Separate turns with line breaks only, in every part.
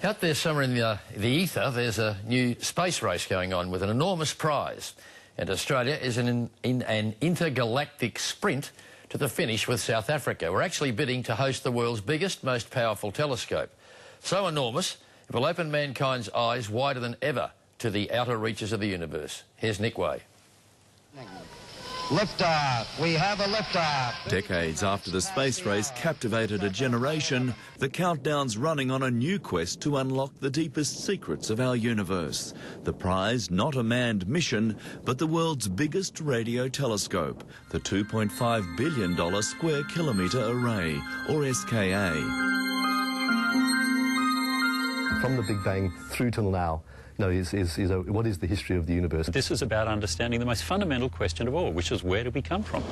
Out there somewhere in the ether, there's a new space race going on with an enormous prize. And Australia is in an intergalactic sprint to the finish with South Africa. We're actually bidding to host the world's biggest, most powerful telescope. So enormous, it will open mankind's eyes wider than ever to the outer reaches of the universe. Here's Nick Way.
Liftoff. We have a liftoff.
Decades after the space race captivated a generation, the countdown's running on a new quest to unlock the deepest secrets of our universe. The prize, not a manned mission, but the world's biggest radio telescope, the $2.5 billion Square Kilometre Array, or SKA.
From the Big Bang through till now, what is the history of the universe?
This is about understanding the most fundamental question of all, which is where do we come from?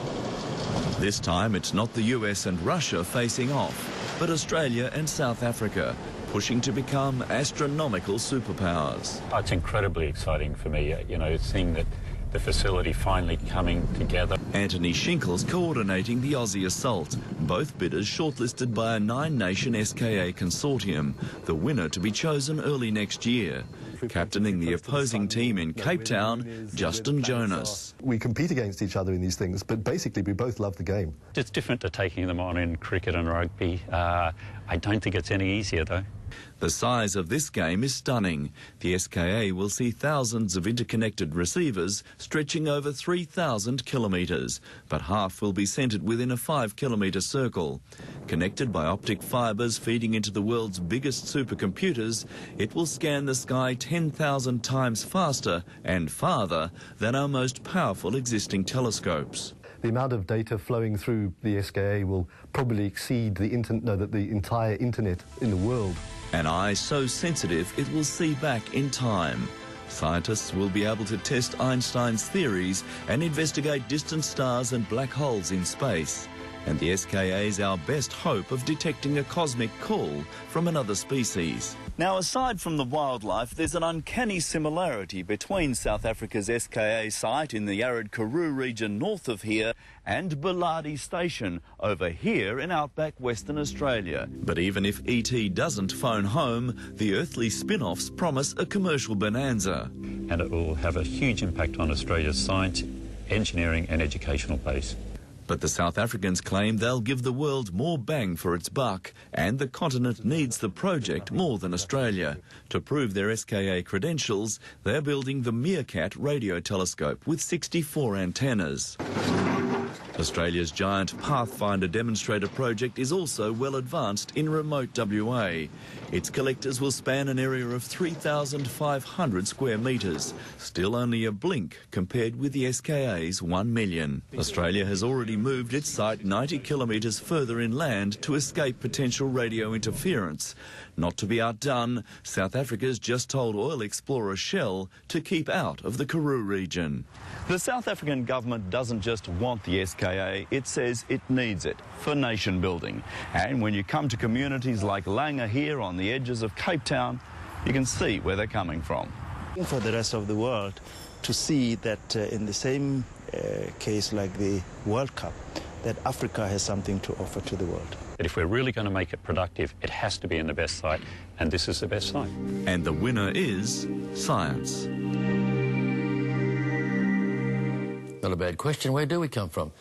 This time it's not the US and Russia facing off, but Australia and South Africa, pushing to become astronomical superpowers.
Oh, it's incredibly exciting for me, seeing that the facility finally coming together.
Anthony Shinkle's coordinating the Aussie assault. Both bidders shortlisted by a 9-nation SKA consortium, the winner to be chosen early next year. Captaining the opposing team in Cape Town, Justin Jonas.
We compete against each other in these things, but basically we both love the game.
It's different to taking them on in cricket and rugby. I don't think it's any easier, though.
The size of this game is stunning. The SKA will see thousands of interconnected receivers stretching over 3,000 kilometres, but half will be centred within a 5-kilometre circle. Connected by optic fibres feeding into the world's biggest supercomputers, it will scan the sky 10,000 times faster and farther than our most powerful existing telescopes.
The amount of data flowing through the SKA will probably exceed the entire internet in the world.
An eye so sensitive it will see back in time. Scientists will be able to test Einstein's theories and investigate distant stars and black holes in space. And the SKA is our best hope of detecting a cosmic call from another species. Now, aside from the wildlife, there's an uncanny similarity between South Africa's SKA site in the arid Karoo region north of here and Buladi Station over here in outback Western Australia. But even if ET doesn't phone home, the earthly spin-offs promise a commercial bonanza.
And it will have a huge impact on Australia's science, engineering and educational base.
But the South Africans claim they'll give the world more bang for its buck, and the continent needs the project more than Australia. To prove their SKA credentials, they're building the Meerkat radio telescope with 64 antennas. Australia's giant Pathfinder demonstrator project is also well advanced in remote WA. Its collectors will span an area of 3,500 square metres, still only a blink compared with the SKA's 1 million. Australia has already moved its site 90 kilometres further inland to escape potential radio interference. Not to be outdone, South Africa's just told oil explorer Shell to keep out of the Karoo region. The South African government doesn't just want the SKA, it says it needs it for nation building. And when you come to communities like Langa here on the edges of Cape Town, you can see where they're coming from.
For the rest of the world to see that in the same case like the World Cup, that Africa has something to offer to the world.
But if we're really going to make it productive, it has to be in the best site, and this is the best site.
And the winner is science.
Not a bad question. Where do we come from?